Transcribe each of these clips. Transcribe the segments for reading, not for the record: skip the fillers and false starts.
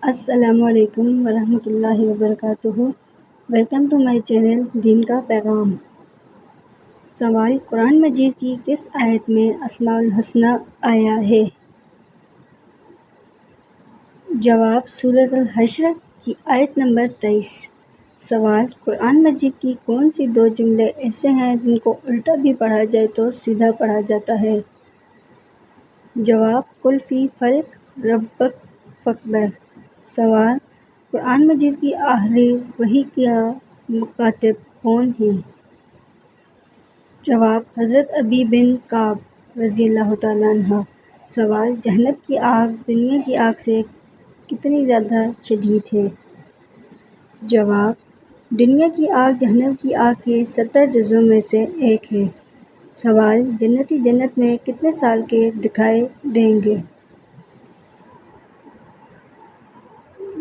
السلام علیکم ورحمۃ اللہ وبرکاتہ۔ ویلکم ٹو مائی چینل دین کا پیغام۔ سوال: قرآن مجید کی کس آیت میں اسماء الحسنی آیا ہے؟ جواب: سورۃ الحشر کی آیت نمبر 23۔ سوال: قرآن مجید کی کون سی دو جملے ایسے ہیں جن کو الٹا بھی پڑھا جائے تو سیدھا پڑھا جاتا ہے؟ جواب: قل فی فلق ربک فکبر۔ سوال: قرآن مجید کی آخری وحی کا مکاتب کون ہیں؟ جواب: حضرت ابی بن کعب رضی اللہ تعالیٰ عنہ۔ سوال: جہنم کی آگ دنیا کی آگ سے کتنی زیادہ شدید ہے؟ جواب: دنیا کی آگ جہنم کی آگ کے 70 جزوں میں سے ایک ہے۔ سوال: جنتی جنت میں کتنے سال کے دکھائی دیں گے؟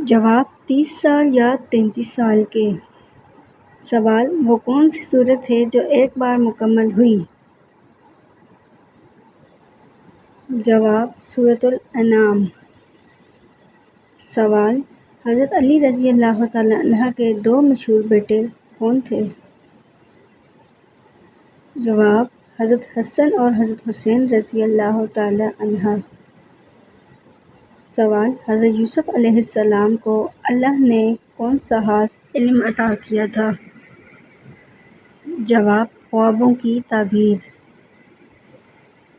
جواب: 30 سال یا 33 سال کے۔ سوال: وہ کون سی سورت ہے جو ایک بار مکمل ہوئی؟ جواب: سورۃ الانعام۔ سوال: حضرت علی رضی اللہ تعالیٰ عنہ کے دو مشہور بیٹے کون تھے؟ جواب: حضرت حسن اور حضرت حسین رضی اللہ تعالیٰ عنہ۔ سوال: حضرت یوسف علیہ السلام کو اللہ نے کون سا خاص علم عطا کیا تھا؟ جواب: خوابوں کی تعبیر۔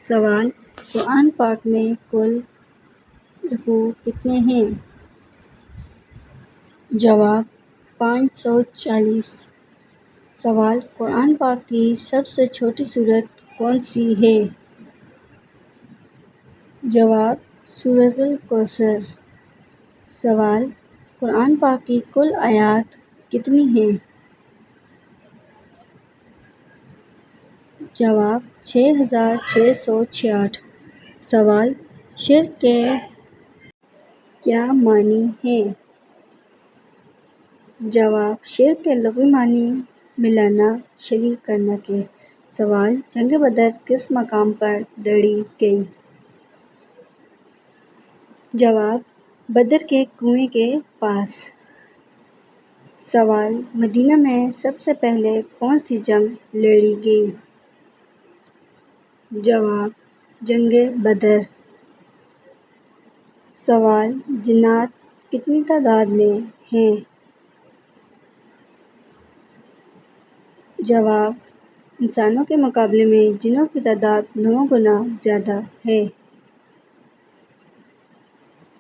سوال: قرآن پاک میں کل رکوع کتنے ہیں؟ جواب: 540۔ سوال: قرآن پاک کی سب سے چھوٹی سورت کون سی ہے؟ جواب: سورۃ الکوثر۔ سوال: قرآن پاک کی کل آیات کتنی ہیں؟ جواب: 6666۔ سوال: شرک کے کیا معنی ہیں؟ جواب: شرک کے لغوی معنی ملانا، شریک کرنا کے۔ سوال: جنگ بدر کس مقام پر لڑی گئی؟ جواب: بدر کے کنویں کے پاس۔ سوال: مدینہ میں سب سے پہلے کون سی جنگ لڑی گئی؟ جواب: جنگ بدر۔ سوال: جنات کتنی تعداد میں ہیں؟ جواب: انسانوں کے مقابلے میں جنوں کی تعداد 9 گنا زیادہ ہے۔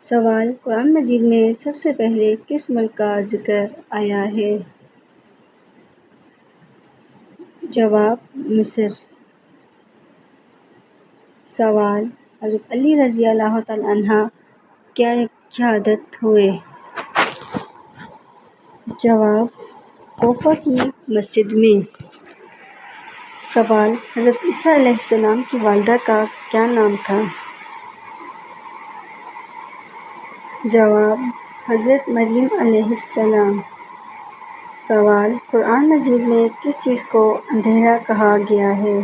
سوال: قرآن مجید میں سب سے پہلے کس ملک کا ذکر آیا ہے؟ جواب: مصر۔ سوال: حضرت علی رضی اللہ تعالیٰ عنہ کیا شہادت ہوئے؟ جواب: کوفہ کی مسجد میں۔ سوال: حضرت عیسیٰ علیہ السلام کی والدہ کا کیا نام تھا؟ جواب: حضرت مریم علیہ السلام۔ سوال: قرآن مجید میں کس چیز کو اندھیرا کہا گیا ہے؟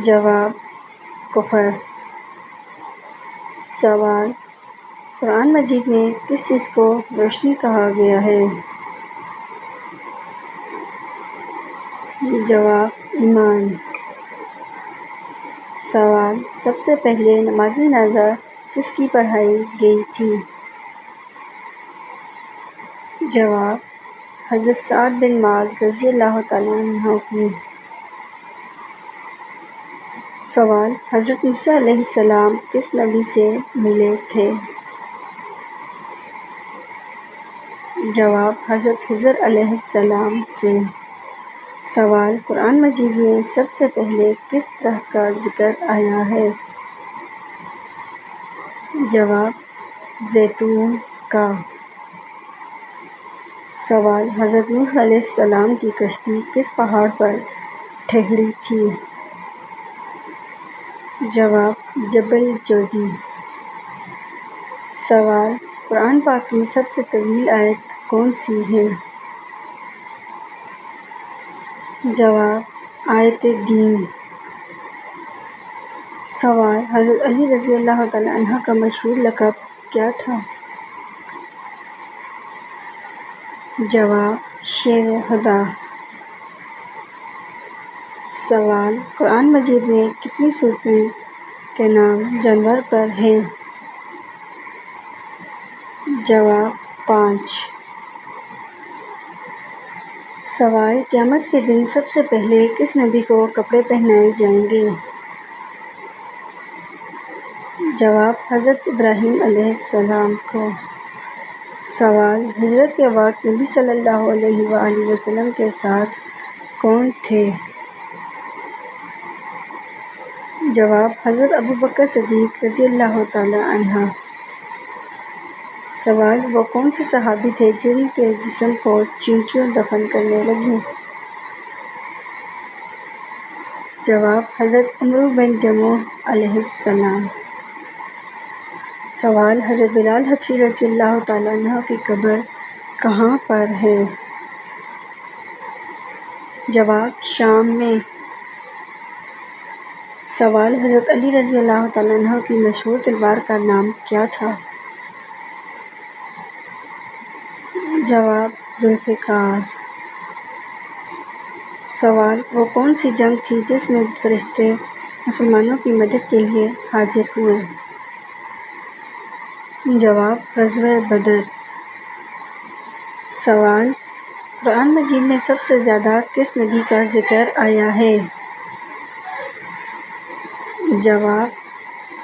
جواب: کفر۔ سوال: قرآن مجید میں کس چیز کو روشنی کہا گیا ہے؟ جواب: ایمان۔ سوال: سب سے پہلے نماز جنازہ کس کی پڑھائی گئی تھی؟ جواب: حضرت سعد بن معاذ رضی اللہ تعالیٰ عنہ کی۔ سوال: حضرت موسیٰ علیہ السلام کس نبی سے ملے تھے؟ جواب: حضرت خضر علیہ السلام سے۔ سوال: قرآن مجید میں سب سے پہلے کس درخت کا ذکر آیا ہے؟ جواب: زیتون کا۔ سوال: حضرت نوح علیہ السلام کی کشتی کس پہاڑ پر ٹھہری تھی؟ جواب: جبل جودی۔ سوال: قرآن پاک کی سب سے طویل آیت کون سی ہے؟ جواب: آیت دین۔ سوال: حضرت علی رضی اللہ تعالیٰ عنہ کا مشہور لقب کیا تھا؟ جواب: شیر خدا۔ سوال: قرآن مجید میں کتنی صورتیں کے نام جانور پر ہیں؟ جواب: 5۔ سوال: قیامت کے دن سب سے پہلے کس نبی کو کپڑے پہنائے جائیں گے؟ جواب: حضرت ابراہیم علیہ السلام کو۔ سوال: ہجرت کے وقت نبی صلی اللہ علیہ وآلہ وسلم کے ساتھ کون تھے؟ جواب: حضرت ابوبکر صدیق رضی اللہ تعالیٰ عنہ۔ سوال: وہ کون سے صحابی تھے جن کے جسم کو چیونٹیاں دفن کرنے لگیں؟ جواب: حضرت عمرو بن جموح علیہ السلام۔ سوال: حضرت بلال حبشی رضی اللہ تعالیٰ عنہ کی قبر کہاں پر ہے؟ جواب: شام میں۔ سوال: حضرت علی رضی اللہ تعالیٰ عنہ کی مشہور تلوار کا نام کیا تھا؟ جواب: ذوالفقار۔ سوال: وہ کون سی جنگ تھی جس میں فرشتے مسلمانوں کی مدد کے لیے حاضر ہوئے؟ جواب: غزوہ بدر۔ سوال: قرآن مجید میں سب سے زیادہ کس نبی کا ذکر آیا ہے؟ جواب: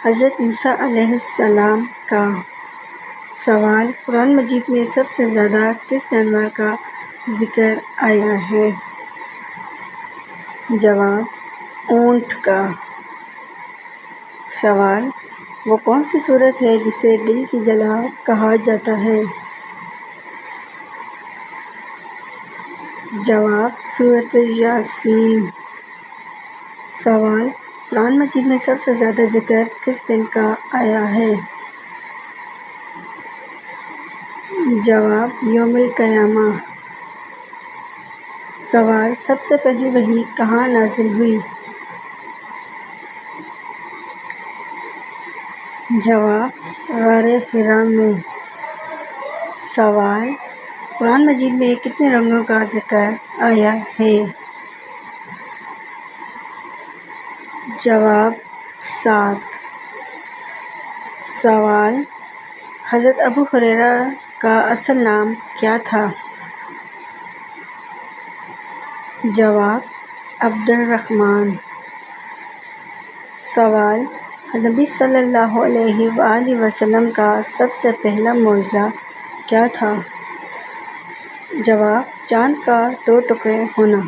حضرت موسیٰ علیہ السلام کا۔ سوال: قرآن مجید میں سب سے زیادہ کس جانور کا ذکر آیا ہے؟ جواب: اونٹ کا۔ سوال: وہ کون سی سورت ہے جسے دل کی جلا کہا جاتا ہے؟ جواب: سورۃ یاسین۔ سوال: قرآن مجید میں سب سے زیادہ ذکر کس دن کا آیا ہے؟ جواب: یوم القیامہ۔ سوال: سب سے پہلی وحی کہاں نازل ہوئی؟ جواب: غار حرا میں۔ سوال: قرآن مجید میں کتنے رنگوں کا ذکر آیا ہے؟ جواب: 7۔ سوال: حضرت ابو ہریرہ کا اصل نام کیا تھا؟ جواب: عبد الرحمن۔ سوال: نبی صلی اللہ علیہ وآلہ وسلم کا سب سے پہلا معجزہ کیا تھا؟ جواب: چاند کا 2 ٹکڑے ہونا۔